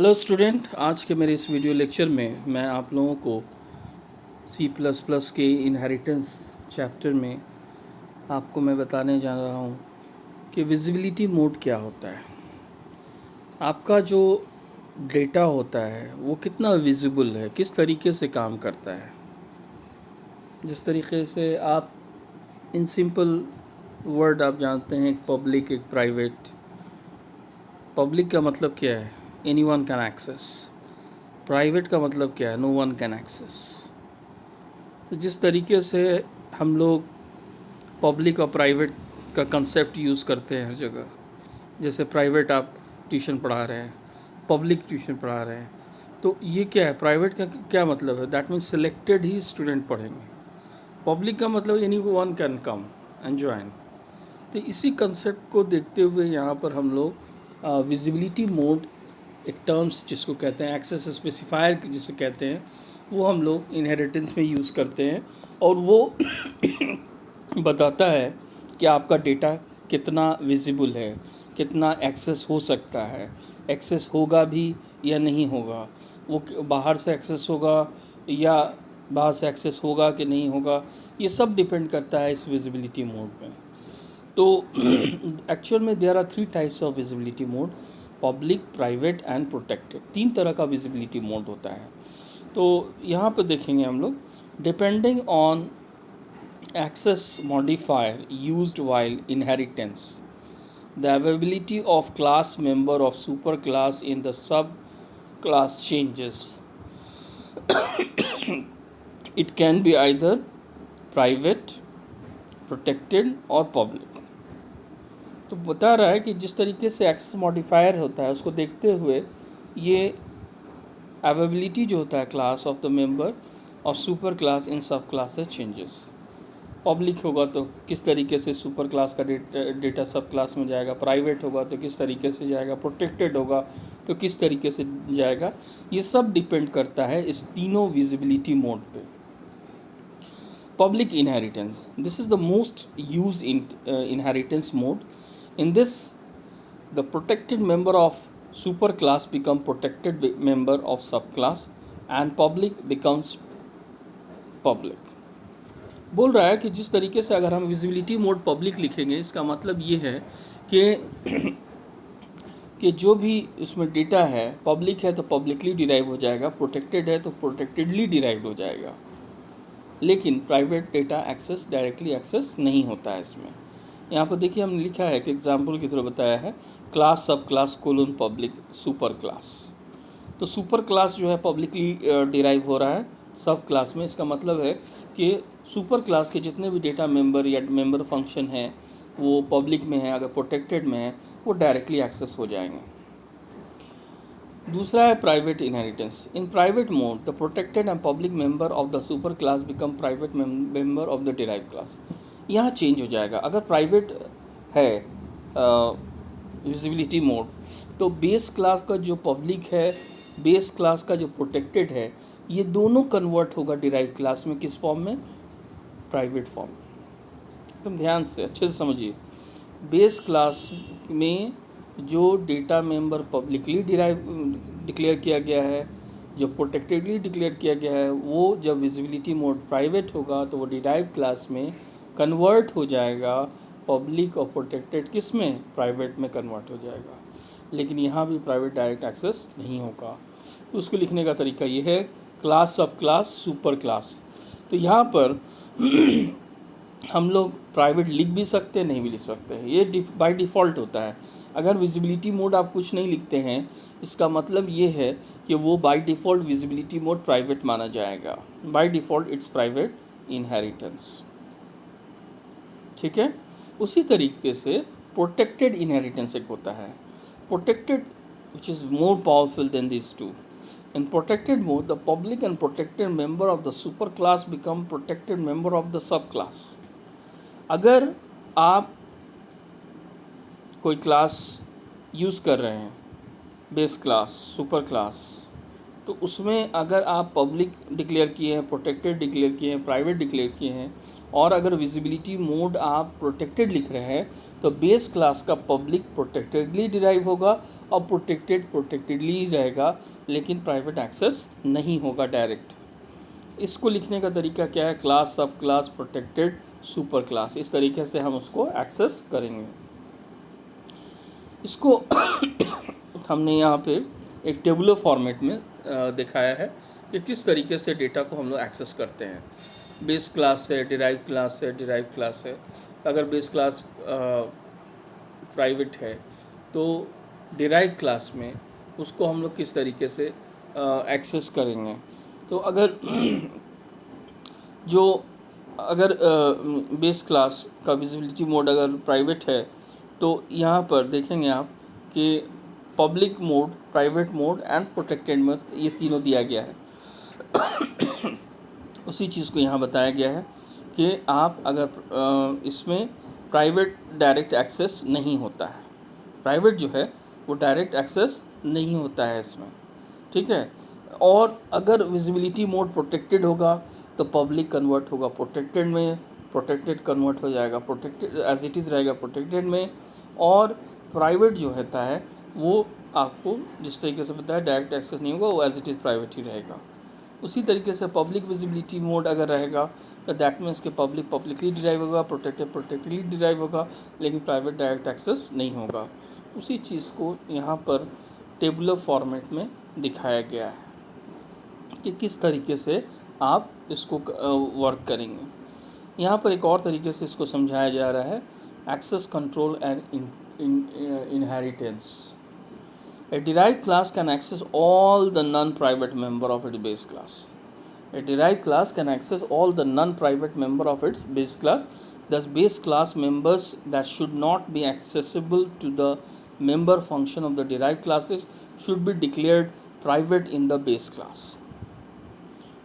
Hello student, आज के मेरे इस वीडियो लेक्चर में मैं आप लोगों को C++ के इनहेरिटेंस चैप्टर में आपको मैं बताने जा रहा हूँ कि विजिबिलिटी मोड क्या होता है। आपका जो डेटा होता है वो कितना विजिबल है, किस तरीके से काम करता है। जिस तरीके से आप इन सिंपल वर्ड आप जानते हैं, एक पब्लिक एक प्राइवेट। पब्लिक का मतलब क्या है? Anyone can access. प्राइवेट का मतलब क्या है? No one can access. तो जिस तरीके से हम लोग पब्लिक और प्राइवेट का कंसेप्ट यूज़ करते हैं हर जगह, जैसे प्राइवेट आप ट्यूशन पढ़ा रहे हैं, पब्लिक ट्यूशन पढ़ा रहे हैं, तो ये क्या है? प्राइवेट का क्या मतलब है? That means selected he student पढ़ेंगे। पब्लिक का मतलब any one can come and join. तो इसी कंसेप्ट को देखते हुए यहाँ पर हम लोग विजिबिलिटी मोड, एक टर्म्स जिसको कहते हैं एक्सेस स्पेसिफायर जिसे कहते हैं, वो हम लोग इनहेरिटेंस में यूज़ करते हैं और वो बताता है कि आपका डेटा कितना विजिबल है, कितना एक्सेस हो सकता है, एक्सेस होगा भी या नहीं होगा, वो बाहर से एक्सेस होगा या बाहर से एक्सेस होगा कि नहीं होगा, ये सब डिपेंड करता है इस विजिबिलिटी मोड में। तो एक्चुअल में there are 3 types of visibility mode: public, private and protected. 3 तरह का विजिबिलिटी मोड होता है। तो यहाँ पर देखेंगे हम लोग, depending on access modifier used while inheritance, the availability of class member of superclass in the subclass changes. It can be either private, protected or public. तो बता रहा है कि जिस तरीके से एक्सेस मॉडिफायर होता है उसको देखते हुए ये अवेबिलिटी जो होता है class of the member of super class in सब क्लासेस चेंजेस। पब्लिक होगा तो किस तरीके से सुपर क्लास का डेटा सब क्लास में जाएगा, प्राइवेट होगा तो किस तरीके से जाएगा, प्रोटेक्टेड होगा तो किस तरीके से जाएगा, ये सब डिपेंड करता है इस तीनों विजिबिलिटी मोड पे। Public inheritance, this is the most use in inheritance mode. In this the protected member of super class become protected member of sub class and public becomes public. बोल रहा है कि जिस तरीके से अगर हम विजिबिलिटी मोड पब्लिक लिखेंगे, इसका मतलब ये है कि कि जो भी उसमें डेटा है, पब्लिक है तो पब्लिकली डिराइव हो जाएगा, प्रोटेक्टेड है तो प्रोटेक्टेडली डिराइव हो जाएगा। लेकिन private data access directly access नहीं होता है इसमें। यहाँ पर देखिए हमने लिखा है कि एग्जाम्पल की तरह बताया है, क्लास सब class colon public super class. तो सुपर क्लास जो है पब्लिकली डिराइव हो रहा है सब क्लास में। इसका मतलब है कि सुपर क्लास के जितने भी डेटा मेंबर या मेंबर फंक्शन हैं वो पब्लिक में है, अगर प्रोटेक्टेड में है वो डायरेक्टली एक्सेस हो जाएंगे। दूसरा है private inheritance. In private mode the protected and public member of the super class become private member of the derive class. यहाँ चेंज हो जाएगा। अगर प्राइवेट है विजिबिलिटी मोड, तो बेस क्लास का जो पब्लिक है, बेस क्लास का जो प्रोटेक्टेड है, ये दोनों कन्वर्ट होगा डिराइव क्लास में। किस फॉर्म में? Private form. एकदम ध्यान से अच्छे से समझिए। बेस क्लास में जो डेटा मेंबर पब्लिकली डिक्लेयर किया गया है, जो प्रोटेक्टेडली डिक्लेयर किया गया है, वो जब विजिबिलिटी मोड प्राइवेट होगा तो वो डिराइव क्लास में कन्वर्ट हो जाएगा। पब्लिक और प्रोटेक्टेड किस में? प्राइवेट में कन्वर्ट हो जाएगा। लेकिन यहाँ भी प्राइवेट डायरेक्ट एक्सेस नहीं होगा। तो उसको लिखने का तरीका ये है, क्लास सब क्लास सुपर क्लास। तो यहाँ पर हम लोग प्राइवेट लिख भी सकते हैं, नहीं भी लिख सकते हैं, ये बाय डिफ़ॉल्ट होता है। अगर विजिबिलिटी मोड आप कुछ नहीं लिखते हैं, इसका मतलब ये है कि वो by default visibility mode private माना जाएगा। By default it's private inheritance. ठीक है। उसी तरीके से प्रोटेक्टेड इनहेरिटेंस एक होता है। Protected which is more powerful than these two. In protected mode, the public and protected member of the superclass become protected member of the subclass. अगर आप कोई क्लास यूज़ कर रहे हैं, बेस क्लास, सुपर क्लास, तो उसमें अगर आप पब्लिक डिक्लेयर किए हैं, प्रोटेक्टेड डिक्लेयर किए हैं, प्राइवेट डिक्लेयर किए हैं, और अगर विजिबिलिटी मोड आप प्रोटेक्टेड लिख रहे हैं, तो बेस क्लास का पब्लिक प्रोटेक्टेडली डिराइव होगा और प्रोटेक्टेडली रहेगा, लेकिन प्राइवेट एक्सेस नहीं होगा डायरेक्ट। इसको लिखने का तरीका क्या है? क्लास, सब क्लास, प्रोटेक्टेड, सुपर क्लास, इस तरीके से हम उसको एक्सेस करेंगे। इसको हमने यहाँ पे एक टेबुलर फॉर्मेट में दिखाया है कि किस तरीके से डेटा को हम लोग एक्सेस करते हैं। बेस क्लास है, डिराइव क्लास है, डिराइव क्लास है। अगर बेस क्लास प्राइवेट है तो डिराइव क्लास में उसको हम लोग किस तरीके से एक्सेस करेंगे। तो अगर अगर बेस क्लास का विजिबिलिटी मोड अगर प्राइवेट है तो यहाँ पर देखेंगे आप कि public mode, private mode and protected mode, ये तीनों दिया गया है। उसी चीज़ को यहाँ बताया गया है कि आप अगर इसमें प्राइवेट डायरेक्ट एक्सेस नहीं होता है, प्राइवेट जो है वो डायरेक्ट एक्सेस नहीं होता है इसमें, ठीक है। और अगर विजिबिलिटी मोड प्रोटेक्टेड होगा तो पब्लिक कन्वर्ट होगा प्रोटेक्टेड में, प्रोटेक्टेड कन्वर्ट हो जाएगा प्रोटेक्टेड, एज इट इज़ रहेगा प्रोटेक्टेड में। और प्राइवेट जो होता है वो आपको जिस तरीके से बताया डायरेक्ट एक्सेस नहीं होगा, वो एज इट इज़ प्राइवेट ही रहेगा। उसी तरीके से पब्लिक विजिबिलिटी मोड अगर रहेगा तो दैट मीन्स कि पब्लिक पब्लिकली डिराइव होगा, प्रोटेक्टेड प्रोटेक्टेडली डिराइव होगा, लेकिन प्राइवेट डायरेक्ट एक्सेस नहीं होगा। उसी चीज़ को यहाँ पर टेबुलर फॉर्मेट में दिखाया गया है कि किस तरीके से आप इसको वर्क करेंगे। यहाँ पर एक और तरीके से इसको समझाया जा रहा है, access control and inheritance. A derived class can access all the non-private member of its base class. A derived class can access all the non-private member of its base class. Thus, base class members that should not be accessible to the member function of the derived classes should be declared private in the base class.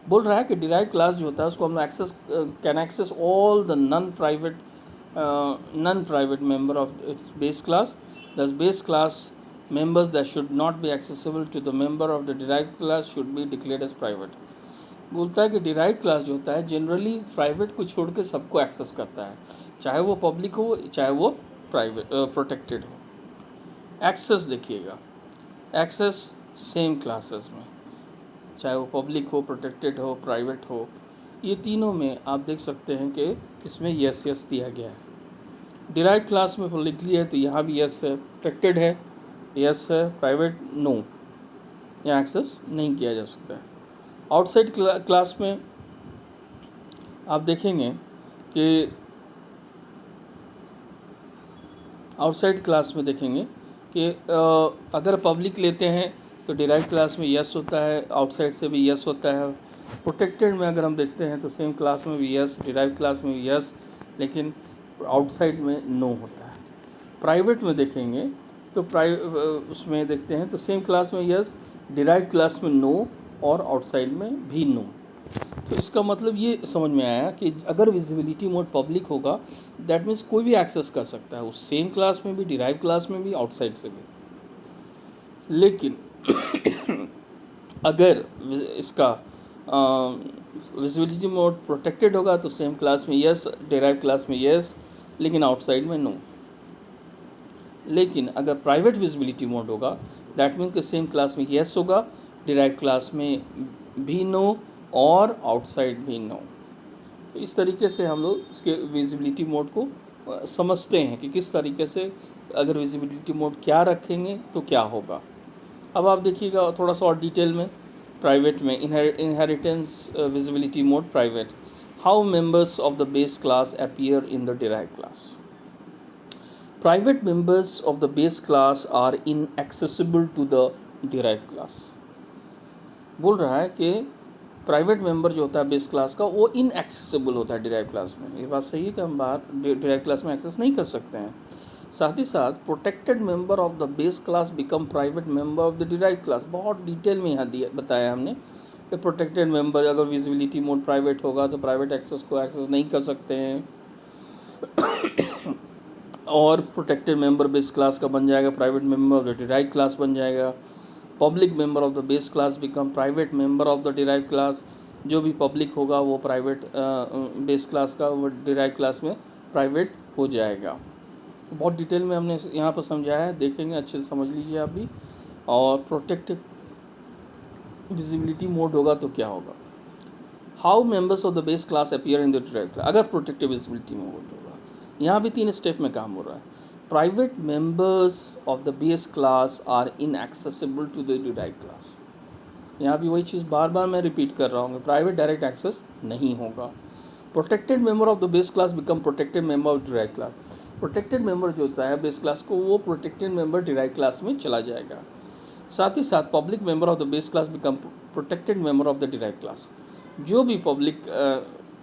बोल रहा है कि derived class जो होता है उसको हम access can access all the non-private member of its base class. Thus, base class members that should not be accessible to the member of the derived class should be declared as private. बोलता है कि derived class जो होता है generally private को छोड़ के सबको एक्सेस करता है, चाहे वो पब्लिक हो चाहे वो प्राइवेट प्रोटेक्टेड हो। एक्सेस देखिएगा, एक्सेस सेम क्लासेस में, चाहे वो पब्लिक हो, प्रोटेक्टेड हो, प्राइवेट हो, ये तीनों में आप देख सकते हैं कि इसमें यस यस दिया गया है। डिराइव क्लास में पब्लिकली है तो यहाँ भी यस है, प्रोटेक्टेड है यस है, प्राइवेट नो, यहाँ एक्सेस नहीं किया जा सकता है। आउटसाइड क्लास में आप देखेंगे कि आउटसाइड क्लास में देखेंगे कि अगर पब्लिक लेते हैं तो डिराइव क्लास में यस होता है, आउटसाइड से भी यस होता है। प्रोटेक्टेड में अगर हम देखते हैं तो सेम क्लास में भी यस, डिराइव क्लास में भी यस, लेकिन आउटसाइड में नो होता है। प्राइवेट में देखेंगे तो उसमें देखते हैं तो सेम क्लास में यस, डिराइव क्लास में नो और आउटसाइड में भी नो। तो इसका मतलब ये समझ में आया कि अगर विजिबिलिटी मोड पब्लिक होगा दैट मीन्स कोई भी एक्सेस कर सकता है उस सेम क्लास में भी, डिराइव क्लास में भी, आउटसाइड से भी। लेकिन अगर इसका विजिबिलिटी मोड प्रोटेक्टेड होगा तो सेम क्लास में यस, डिराइव क्लास में यस, लेकिन आउटसाइड में नो। लेकिन अगर प्राइवेट विजिबिलिटी मोड होगा दैट मीन्स कि सेम क्लास में यस होगा, डिराइव क्लास में भी नो और आउटसाइड भी नो। तो इस तरीके से हम लोग इसके विजिबिलिटी मोड को समझते हैं कि किस तरीके से अगर विजिबिलिटी मोड क्या रखेंगे तो क्या होगा। अब आप देखिएगा थोड़ा सा और डिटेल में। प्राइवेट में inheritance visibility mode private, how members of the base class appear in the derive class. Private members of the base class are inaccessible to the derived class. बोल रहा है कि प्राइवेट मेंबर जो होता है base class का वो inaccessible होता है डिराइव क्लास में। ये बात सही है कि हम बाहर डिराइव क्लास में एक्सेस नहीं कर सकते हैं। साथ ही साथ protected member of the base class become private member of the derive class. बहुत डिटेल में यहाँ दिया बताया हमने कि प्रोटेक्टेड मेंबर अगर विजिबिलिटी मोड प्राइवेट होगा तो प्राइवेट एक्सेस को एक्सेस नहीं कर सकते हैं और प्रोटेक्टेड मेंबर बेस क्लास का बन जाएगा private member of the derive class बन जाएगा। Public member of the base class become private member of the derive class. जो भी पब्लिक होगा वो प्राइवेट बेस क्लास का वो डिराइव क्लास में प्राइवेट हो जाएगा। बहुत डिटेल में हमने यहाँ पर समझाया है, देखेंगे अच्छे से समझ लीजिए आप भी। और प्रोटेक्टेड विजिबिलिटी मोड होगा तो क्या होगा, how members of the base class appear in the derived class, अगर प्रोटेक्टेड विजिबिलिटी मोड होगा। यहाँ भी 3 स्टेप में काम हो रहा है। Private members of the base class are inaccessible to the derived class. यहाँ भी वही चीज़ बार बार मैं रिपीट कर रहा हूँ, प्राइवेट डायरेक्ट एक्सेस नहीं होगा। Protected member of the base class become protected member of derived class. Protected member जो होता है बेस क्लास को, वो प्रोटेक्टेड मेंबर डिराइव्ड क्लास में चला जाएगा। साथ ही साथ public member of the base class become protected member of the derived class. जो भी पब्लिक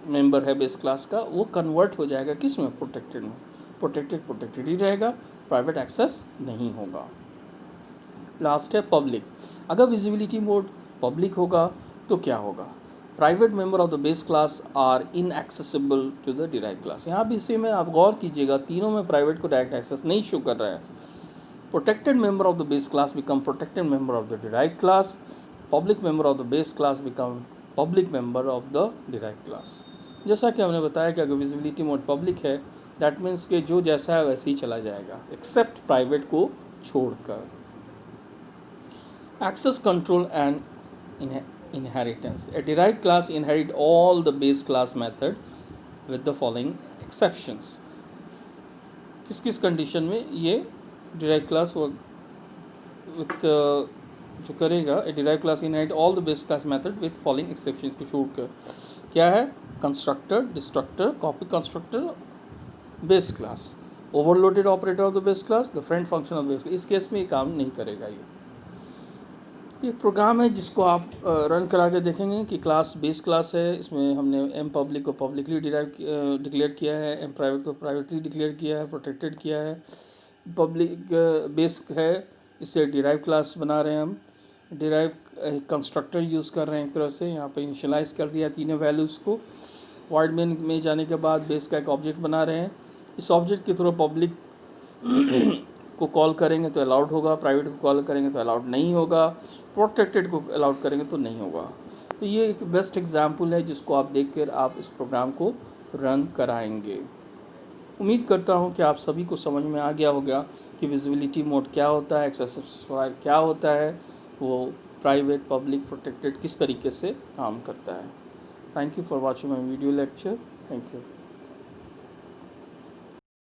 मेंबर है बेस क्लास का, वो कन्वर्ट हो जाएगा किस में, प्रोटेक्टेड में। प्रोटेक्टेड ही रहेगा, प्राइवेट एक्सेस नहीं होगा। लास्ट है पब्लिक। अगर विजिबिलिटी मोड पब्लिक होगा तो क्या होगा, private member of the base class are inaccessible to the derived class. यहाँ भी इसी में आप गौर कीजिएगा, तीनों में प्राइवेट को डायरेक्ट एक्सेस नहीं शो कर रहा है। Protected member of the base class become protected member of the derived class, public member of the base class become public member of the derived class. जैसा कि हमने बताया कि अगर विजिबिलिटी मोड पब्लिक है, दैट मीन्स कि जो जैसा है वैसे ही चला जाएगा, एक्सेप्ट प्राइवेट को छोड़कर। Access control and inheritance. A derived class inherit all the base class method with the following exceptions. किस किस कंडीशन में ये derived class with जो करेगा, a derived class inherit all the base class method with following exceptions को छोड़कर। क्या है, constructor, destructor, copy constructor, base class, overloaded operator of the base class, the friend function of base class. इस case में ये काम नहीं करेगा। ये प्रोग्राम है जिसको आप रन करा के देखेंगे कि क्लास बेस क्लास है, इसमें हमने एम पब्लिक को पब्लिकली डिक्लेयर किया है, एम प्राइवेट को प्राइवेटली डिक्लेयर किया है, प्रोटेक्टेड किया है। पब्लिक बेस है, इससे डिराइव क्लास बना रहे हैं हम, डिराइव कंस्ट्रक्टर यूज़ कर रहे हैं एक तरह से। यहाँ पे इनिशियलाइज कर दिया तीनों वैल्यूज़ को। वाइड मेन में जाने के बाद बेस का एक ऑब्जेक्ट बना रहे हैं, इस ऑब्जेक्ट के थ्रू पब्लिक को कॉल करेंगे तो अलाउड होगा, प्राइवेट को कॉल करेंगे तो अलाउड नहीं होगा, प्रोटेक्टेड को अलाउड करेंगे तो नहीं होगा। तो ये एक बेस्ट एग्जाम्पल है जिसको आप देखकर आप इस प्रोग्राम को रन कराएंगे। उम्मीद करता हूँ कि आप सभी को समझ में आ गया होगा कि विजिबिलिटी मोड क्या होता है, एक्सेसिव क्या होता है, वो प्राइवेट पब्लिक प्रोटेक्टेड किस तरीके से काम करता है। Thank you for watching my video lecture. Thank you.